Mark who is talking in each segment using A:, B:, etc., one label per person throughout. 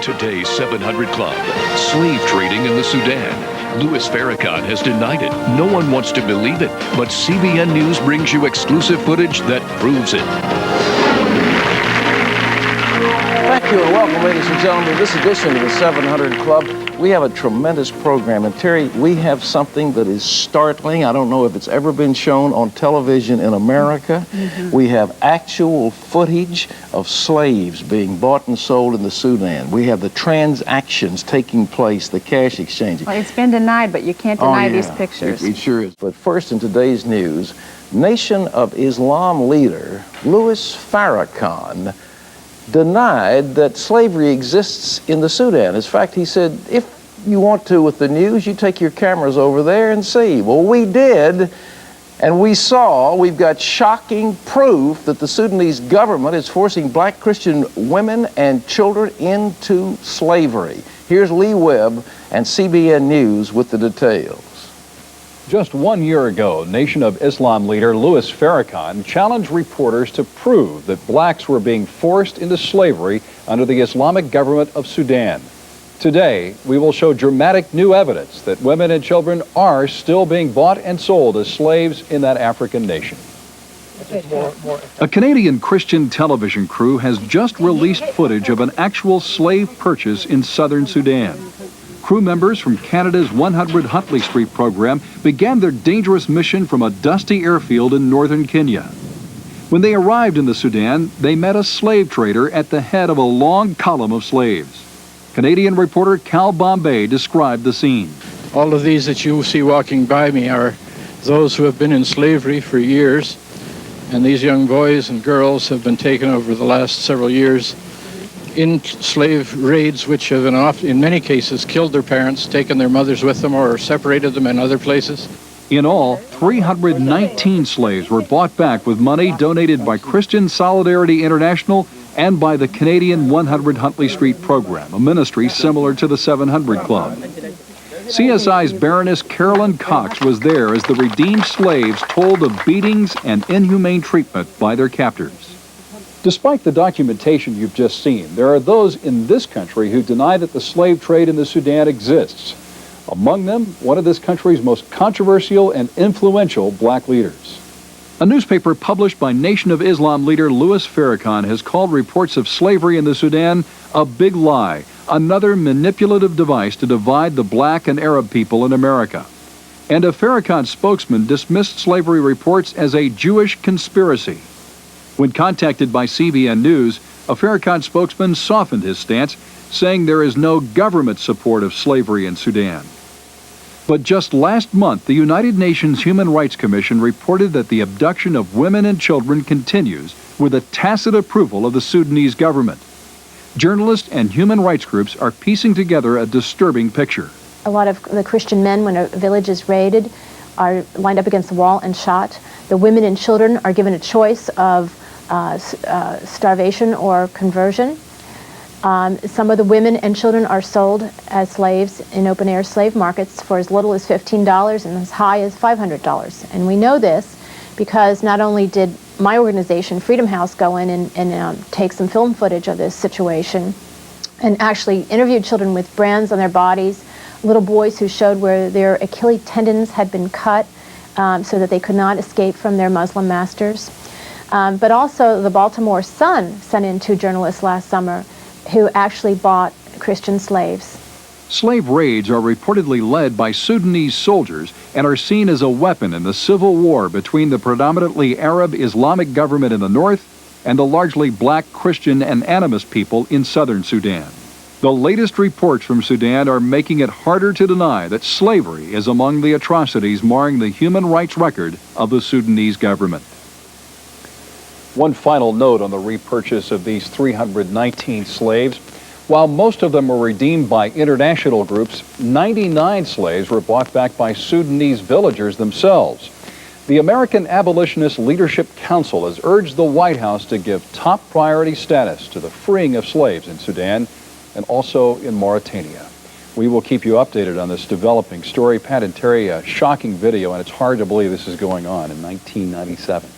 A: Today's 700 Club. Slave trading in the Sudan. Louis Farrakhan has denied it. No one wants to believe it, but CBN News brings you exclusive footage that proves it.
B: Thank you and welcome, ladies and gentlemen, to this edition of the 700 Club. We have a tremendous program, and Terry, we have something that is startling. I don't know if it's ever been shown on television in America. We have actual footage of slaves being bought and sold in the Sudan. We have the transactions taking place, the cash exchanging.
C: Well, it's been denied, but you can't deny these pictures.
B: It sure is. But first, in today's news, Nation of Islam leader Louis Farrakhan denied that slavery exists in the Sudan. In fact, he said, if you want to with the news, you take your cameras over there and see. Well, we did, and we saw, we've got shocking proof that the Sudanese government is forcing black Christian women and children into slavery. Here's Lee Webb and CBN News with the details.
D: Just 1 year ago, Nation of Islam leader Louis Farrakhan challenged reporters to prove that blacks were being forced into slavery under the Islamic government of Sudan. Today, we will show dramatic new evidence that women and children are still being bought and sold as slaves in that African nation. A Canadian Christian television crew has just released footage of an actual slave purchase in southern Sudan. Crew members from Canada's 100 Huntley Street program began their dangerous mission from a dusty airfield in northern Kenya. When they arrived in the Sudan, they met a slave trader at the head of a long column of slaves. Canadian reporter Cal Bombay described the scene.
E: All of these that you see walking by me are those who have been in slavery for years, and these young boys and girls have been taken over the last several years in slave raids, which have been often, in many cases, killed their parents, taken their mothers with them, or separated them in other places.
D: In all, 319 slaves were bought back with money donated by Christian Solidarity International and by the Canadian 100 Huntley Street program, a ministry similar to the 700 Club. CSI's Baroness Carolyn Cox was there as the redeemed slaves told of beatings and inhumane treatment by their captors. Despite the documentation you've just seen, there are those in this country who deny that the slave trade in the Sudan exists. Among them, one of this country's most controversial and influential black leaders. A newspaper published by Nation of Islam leader Louis Farrakhan has called reports of slavery in the Sudan a big lie, another manipulative device to divide the black and Arab people in America. And a Farrakhan spokesman dismissed slavery reports as a Jewish conspiracy. When contacted by CBN News, a Farrakhan spokesman softened his stance, saying there is no government support of slavery in Sudan. But just last month, the United Nations Human Rights Commission reported that the abduction of women and children continues with a tacit approval of the Sudanese government. Journalists and human rights groups are piecing together a disturbing picture.
F: A lot of the Christian men, when a village is raided, are lined up against the wall and shot. The women and children are given a choice of starvation or conversion. Some of the women and children are sold as slaves in open-air slave markets for as little as $15 and as high as $500. And we know this because not only did my organization, Freedom House, go in and take some film footage of this situation and actually interviewed children with brands on their bodies, little boys who showed where their Achilles tendons had been cut so that they could not escape from their Muslim masters. But also the Baltimore Sun sent in 2 journalists last summer who actually bought Christian slaves.
D: Slave raids are reportedly led by Sudanese soldiers and are seen as a weapon in the civil war between the predominantly Arab Islamic government in the north and the largely black Christian and animist people in southern Sudan. The latest reports from Sudan are making it harder to deny that slavery is among the atrocities marring the human rights record of the Sudanese government. One final note on the repurchase of these 319 slaves. While most of them were redeemed by international groups, 99 slaves were bought back by Sudanese villagers themselves. The American Abolitionist Leadership Council has urged the White House to give top priority status to the freeing of slaves in Sudan and also in Mauritania. We will keep you updated on this developing story. Pat and Terry, a shocking video, and it's hard to believe this is going on in 1997.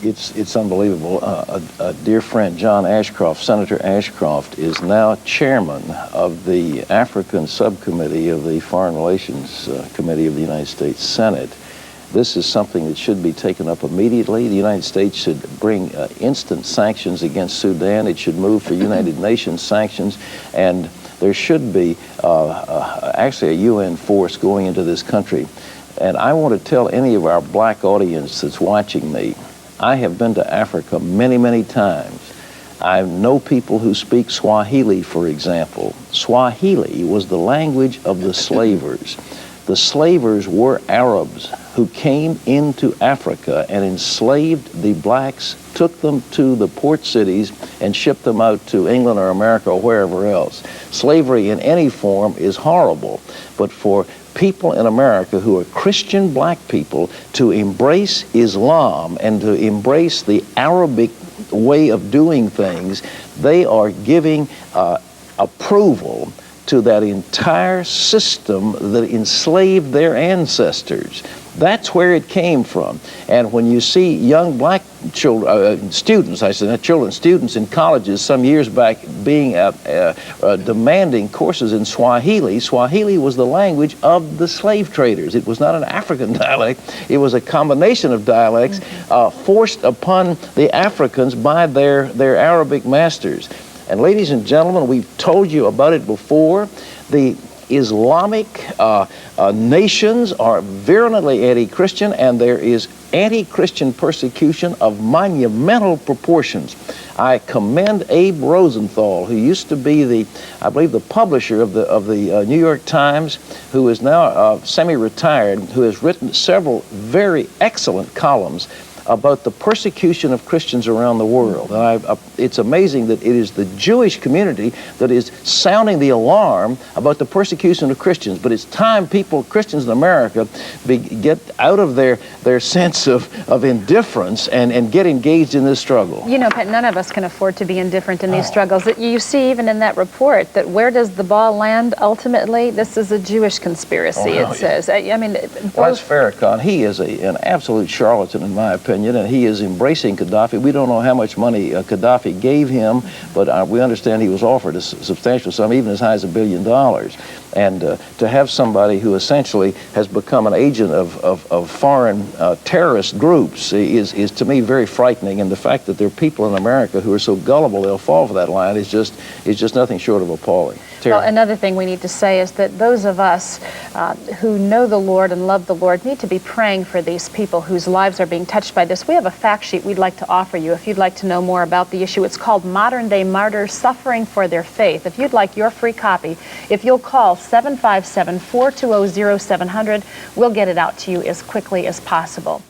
B: it's unbelievable. A dear friend, John Ashcroft, Senator Ashcroft, is now chairman of the African subcommittee of the Foreign Relations Committee of the United States Senate. This is something that should be taken up immediately. The United States should bring instant sanctions against Sudan. It should move for United Nations sanctions, and there should be actually a UN force going into this country. And I want to tell any of our black audience that's watching me, I have been to Africa many, many times. I know people who speak Swahili, for example. Swahili was the language of the slavers. The slavers were Arabs who came into Africa and enslaved the blacks, took them to the port cities, and shipped them out to England or America or wherever else. Slavery in any form is horrible, but for people in America who are Christian black people to embrace Islam and to embrace the Arabic way of doing things, they are giving approval to that entire system that enslaved their ancestors. That's where it came from. And when you see young black children, students, I said not children, students in colleges some years back being demanding courses in Swahili. Swahili was the language of the slave traders. It was not an African dialect. It was a combination of dialects forced upon the Africans by their Arabic masters. And ladies and gentlemen, we've told you about it before. The Islamic nations are virulently anti-Christian, and there is anti-Christian persecution of monumental proportions. I commend Abe Rosenthal, who used to be I believe the publisher of the New York Times, who is now semi-retired, who has written several very excellent columns about the persecution of Christians around the world. And it's amazing that it is the Jewish community that is sounding the alarm about the persecution of Christians. But it's time Christians in America, get out of their sense of indifference and get engaged in this struggle.
C: You know, Pat, none of us can afford to be indifferent in these struggles. You see even in that report that where does the ball land ultimately? This is a Jewish conspiracy, it says. I mean,
B: well, that's Farrakhan. He is an absolute charlatan, in my opinion, and he is embracing Gaddafi. We don't know how much money Gaddafi gave him, but we understand he was offered a substantial sum, even as high as $1 billion. And to have somebody who essentially has become an agent of foreign terrorist groups is to me very frightening. And the fact that there are people in America who are so gullible they'll fall for that line is just nothing short of appalling.
C: Well, another thing we need to say is that those of us who know the Lord and love the Lord need to be praying for these people whose lives are being touched by this. We have a fact sheet we'd like to offer you if you'd like to know more about the issue. It's called Modern Day Martyrs Suffering for Their Faith. If you'd like your free copy, if you'll call 757-420-0700, we'll get it out to you as quickly as possible.